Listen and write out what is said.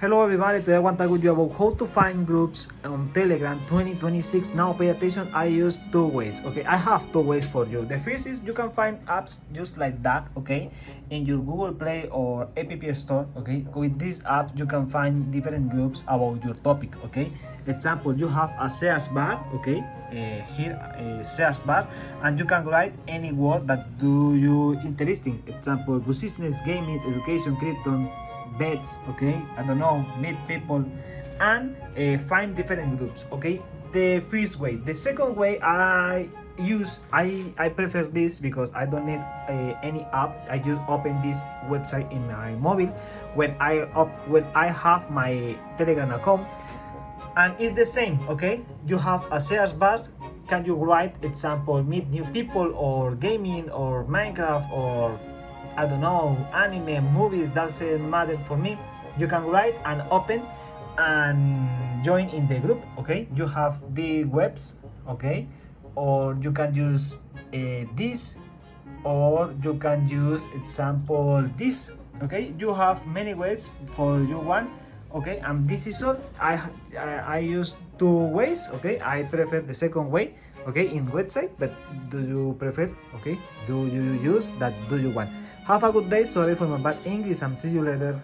Hello everybody, today I want to talk with you about how to find groups on Telegram 2026. Now pay attention, I use two ways, okay? I have two ways for you. The first is you can find apps just like that, okay? In your Google Play or App Store, okay? With this app, you can find different groups about your topic, okay? Example, you have a search bar, okay? Here, a search bar, and you can write any word that do you interesting. Example, business, gaming, education, crypto, bets, okay, I don't know, meet people and find different groups, okay. The first way. The second way I prefer this because I don't need any app. I just open this website in my mobile when I have my Telegram account, and it's the same, okay. You have a search bar. Can you write example meet new people or gaming or Minecraft or I don't know, anime, movies, doesn't matter for me. You can write and open and join in the group, okay? You have the webs, okay? Or you can use this, or you can use example this, okay? You have many ways for you one, okay? And this is all. I use two ways, okay? I prefer the second way, okay, in website, but do you prefer, okay? Do you use that? Do you want? Have a good day. Sorry for my bad English and see you later.